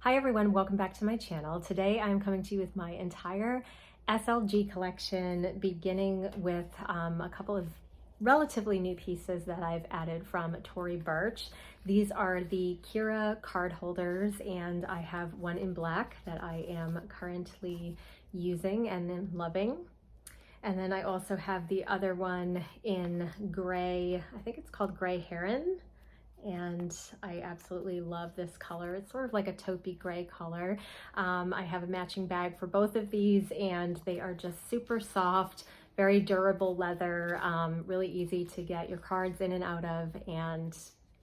Hi everyone, welcome back to my channel. Today I'm coming to you with my entire SLG collection, beginning with a couple of relatively new pieces that I've added from Tory Burch. These are the Kira card holders, and I have one in black that I am currently using and then loving. And then I also have the other one in gray, I think it's called Gray Heron. And I absolutely love this color. It's sort of like a taupey gray color. I have a matching bag for both of these, and they are just super soft, very durable leather, really easy to get your cards in and out of, and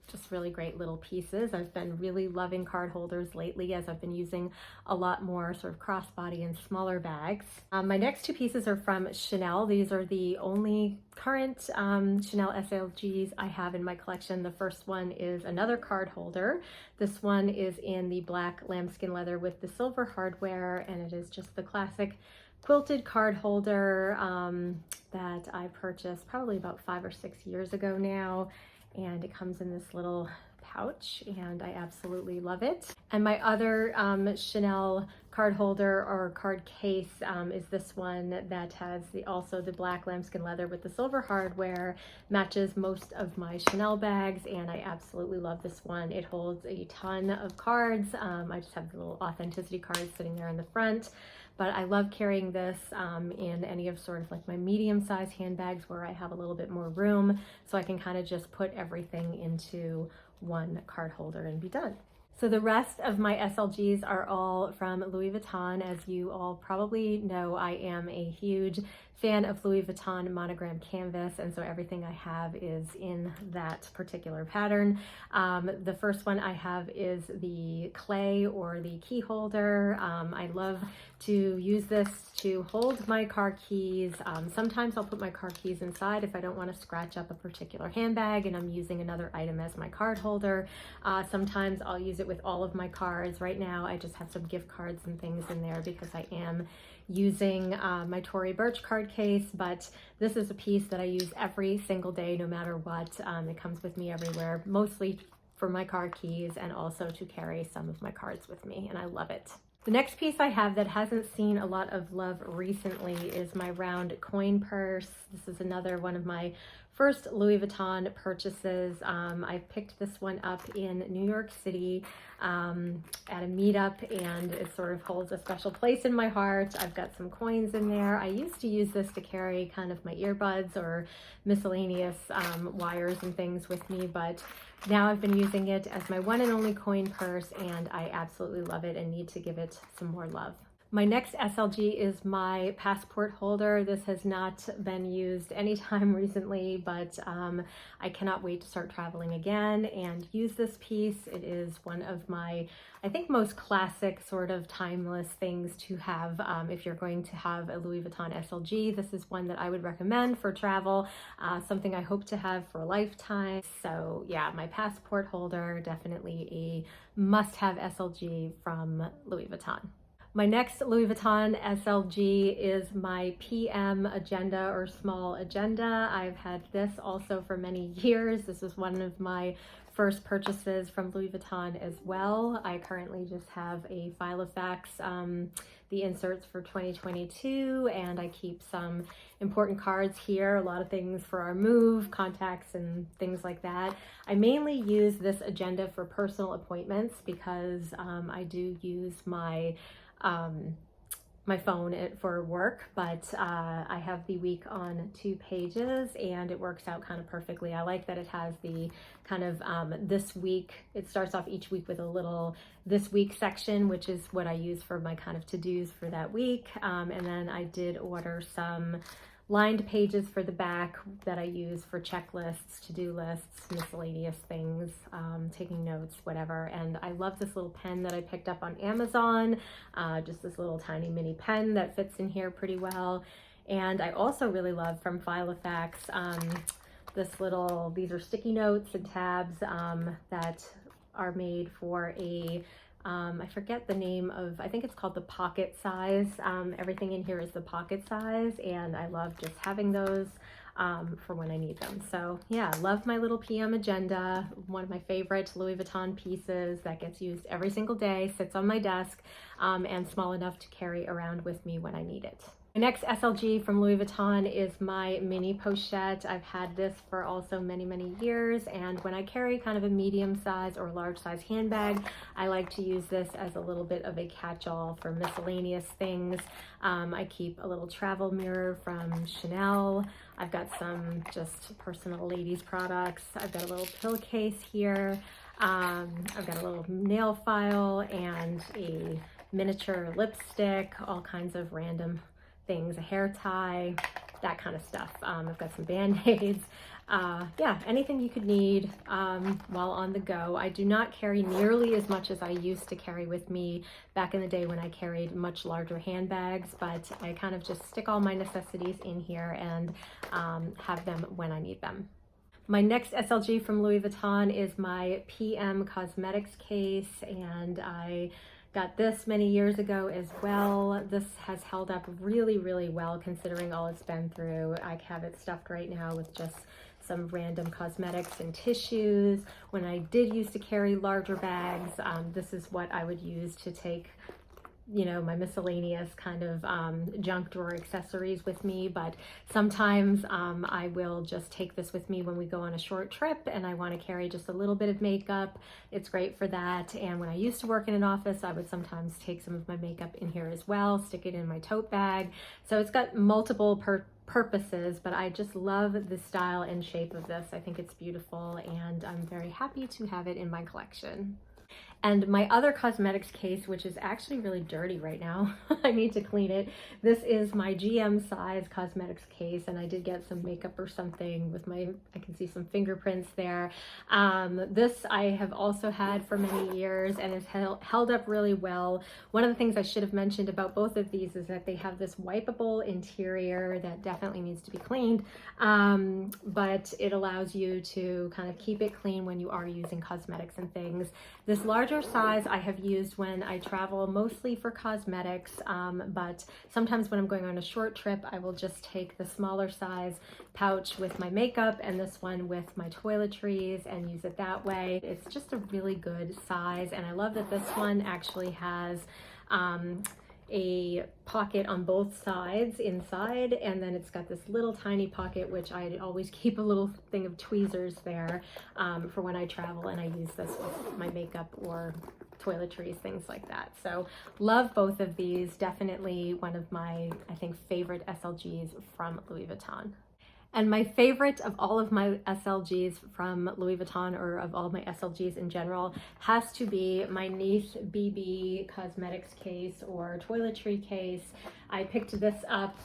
just really great little pieces. I've been really loving card holders lately as I've been using a lot more sort of crossbody and smaller bags. My next two pieces are from Chanel. These are the only current Chanel SLGs I have in my collection. The first one is another card holder. This one is in the black lambskin leather with the silver hardware, and it is just the classic quilted card holder that I purchased probably about 5 or 6 years ago now. And it comes in this little pouch, and I absolutely love it. And my other Chanel card holder or card case is this one that has also the black lambskin leather with the silver hardware, matches most of my Chanel bags, and I absolutely love this one. It holds a ton of cards. I just have the little authenticity cards sitting there in the front. But I love carrying this in any of sort of like my medium-sized handbags where I have a little bit more room, so I can kind of just put everything into one card holder and be done. So the rest of my SLGs are all from Louis Vuitton. As you all probably know, I am a huge fan of Louis Vuitton Monogram canvas, and so everything I have is in that particular pattern. The first one I have is the clay or the key holder. I love to use this to hold my car keys. Sometimes I'll put my car keys inside if I don't want to scratch up a particular handbag and I'm using another item as my card holder. Sometimes I'll use it with all of my cards. Right now I just have some gift cards and things in there because I am using my Tory Burch card case, but this is a piece that I use every single day no matter what. It comes with me everywhere, mostly for my car keys and also to carry some of my cards with me, and I love it. The next piece I have that hasn't seen a lot of love recently is my round coin purse. This is another one of my first Louis Vuitton purchases. I picked this one up in New York City at a meetup, and it sort of holds a special place in my heart. I've got some coins in there. I used to use this to carry kind of my earbuds or miscellaneous wires and things with me, but now I've been using it as my one and only coin purse, and I absolutely love it and need to give it some more love. My next SLG is my passport holder. This has not been used anytime recently, but I cannot wait to start traveling again and use this piece. It is one of my, I think, most classic sort of timeless things to have if you're going to have a Louis Vuitton SLG. This is one that I would recommend for travel, something I hope to have for a lifetime. So yeah, my passport holder, definitely a must-have SLG from Louis Vuitton. My next Louis Vuitton SLG is my PM agenda or small agenda. I've had this also for many years. This was one of my first purchases from Louis Vuitton as well. I currently just have a file of facts, the inserts for 2022, and I keep some important cards here, a lot of things for our move, contacts and things like that. I mainly use this agenda for personal appointments because I do use my phone for work, but I have the week on 2 pages and it works out kind of perfectly. I like that it has the kind of this week, it starts off each week with a little this week section, which is what I use for my kind of to-dos for that week. And then I did order some lined pages for the back that I use for checklists, to-do lists, miscellaneous things, taking notes, whatever. And I love this little pen that I picked up on Amazon, just this little tiny mini pen that fits in here pretty well. And I also really love from File of Facts, these are sticky notes and tabs that are made for a I forget the name of, I think it's called the pocket size. Everything in here is the pocket size, and I love just having those. for when I need them. So yeah, love my little PM agenda, one of my favorite Louis Vuitton pieces that gets used every single day, sits on my desk, and small enough to carry around with me when I need it. My next SLG from Louis Vuitton is my mini pochette. I've had this for also many, many years, and when I carry kind of a medium size or large size handbag, I like to use this as a little bit of a catch-all for miscellaneous things. I keep a little travel mirror from Chanel. I've got some just personal ladies products. I've got a little pillowcase here. I've got a little nail file and a miniature lipstick, all kinds of random things, a hair tie, that kind of stuff. I've got some band-aids. Yeah, anything you could need while on the go. I do not carry nearly as much as I used to carry with me back in the day when I carried much larger handbags, but I kind of just stick all my necessities in here and have them when I need them. My next SLG from Louis Vuitton is my PM cosmetics case, and I got this many years ago as well. This has held up really, really well considering all it's been through. I have it stuffed right now with just some random cosmetics and tissues. When I did used to carry larger bags, this is what I would use to take, you know, my miscellaneous kind of junk drawer accessories with me. But sometimes I will just take this with me when we go on a short trip and I want to carry just a little bit of makeup. It's great for that. And when I used to work in an office, I would sometimes take some of my makeup in here as well, stick it in my tote bag. So it's got multiple purposes, but I just love the style and shape of this. I think it's beautiful, and I'm very happy to have it in my collection. And my other cosmetics case, which is actually really dirty right now, I need to clean it. This is my GM size cosmetics case, and I did get some makeup or something with my, I can see some fingerprints there. This I have also had for many years and has held up really well. One of the things I should have mentioned about both of these is that they have this wipeable interior that definitely needs to be cleaned, but it allows you to kind of keep it clean when you are using cosmetics and things. This larger size I have used when I travel, mostly for cosmetics, but sometimes when I'm going on a short trip, I will just take the smaller size pouch with my makeup and this one with my toiletries and use it that way. It's just a really good size, and I love that this one actually has a pocket on both sides inside, and then it's got this little tiny pocket, which I always keep a little thing of tweezers there for when I travel and I use this with my makeup or toiletries, things like that. So love both of these. Definitely one of my, I think, favorite SLGs from Louis Vuitton. And my favorite of all of my SLGs from Louis Vuitton, or of all my SLGs in general, has to be my Nice BB cosmetics case or toiletry case. I picked this up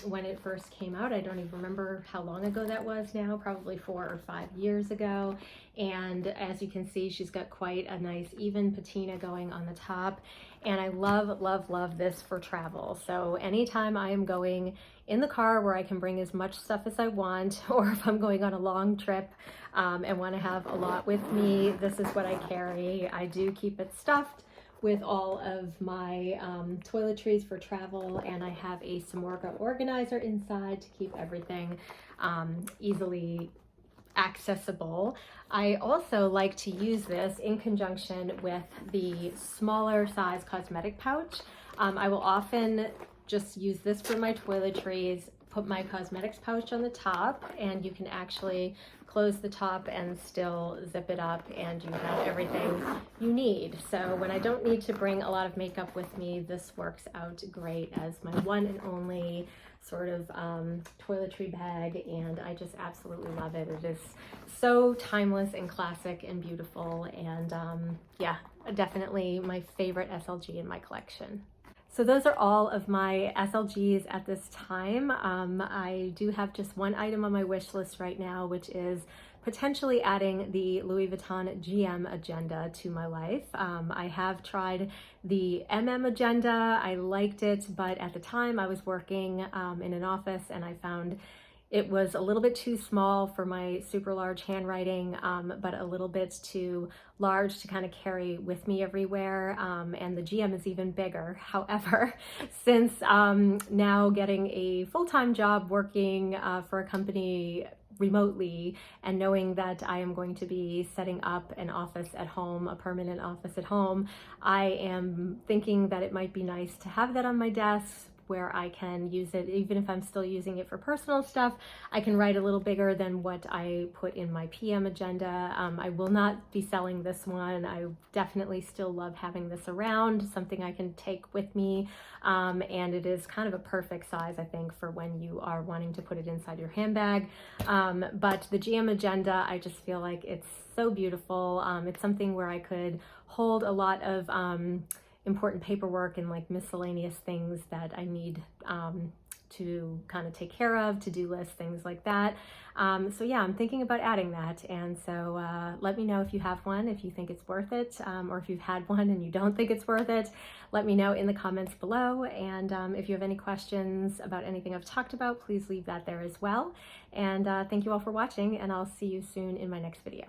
when it first came out. I don't even remember how long ago that was now, probably 4 or 5 years ago. And as you can see, she's got quite a nice even patina going on the top. And I love, love, love this for travel. So anytime I am going in the car where I can bring as much stuff as I want, or if I'm going on a long trip and want to have a lot with me, this is what I carry. I do keep it stuffed with all of my toiletries for travel, and I have a Monogram organizer inside to keep everything easily accessible. I also like to use this in conjunction with the smaller size cosmetic pouch. I will often just use this for my toiletries, put my cosmetics pouch on the top, and you can actually close the top and still zip it up, and you have everything you need. So when I don't need to bring a lot of makeup with me, this works out great as my one and only sort of toiletry bag, and I just absolutely love it. It is so timeless and classic and beautiful, and yeah, definitely my favorite SLG in my collection. So those are all of my SLGs at this time. I do have just one item on my wish list right now, which is potentially adding the Louis Vuitton GM agenda to my life. I have tried the MM agenda. I liked it, but at the time I was working in an office and I found It was a little bit too small for my super large handwriting, but a little bit too large to kind of carry with me everywhere. And the GM is even bigger. However, since now getting a full-time job working for a company remotely and knowing that I am going to be setting up an office at home, a permanent office at home, I am thinking that it might be nice to have that on my desk where I can use it, even if I'm still using it for personal stuff. I can write a little bigger than what I put in my PM agenda. I will not be selling this one. I definitely still love having this around, something I can take with me. And it is kind of a perfect size, I think, for when you are wanting to put it inside your handbag. But the GM agenda, I just feel like it's so beautiful. It's something where I could hold a lot of important paperwork and like miscellaneous things that I need to kind of take care of, to-do lists, things like that. So yeah, I'm thinking about adding that. And so let me know if you have one, if you think it's worth it, or if you've had one and you don't think it's worth it. Let me know in the comments below. And if you have any questions about anything I've talked about, please leave that there as well. And thank you all for watching, and I'll see you soon in my next video.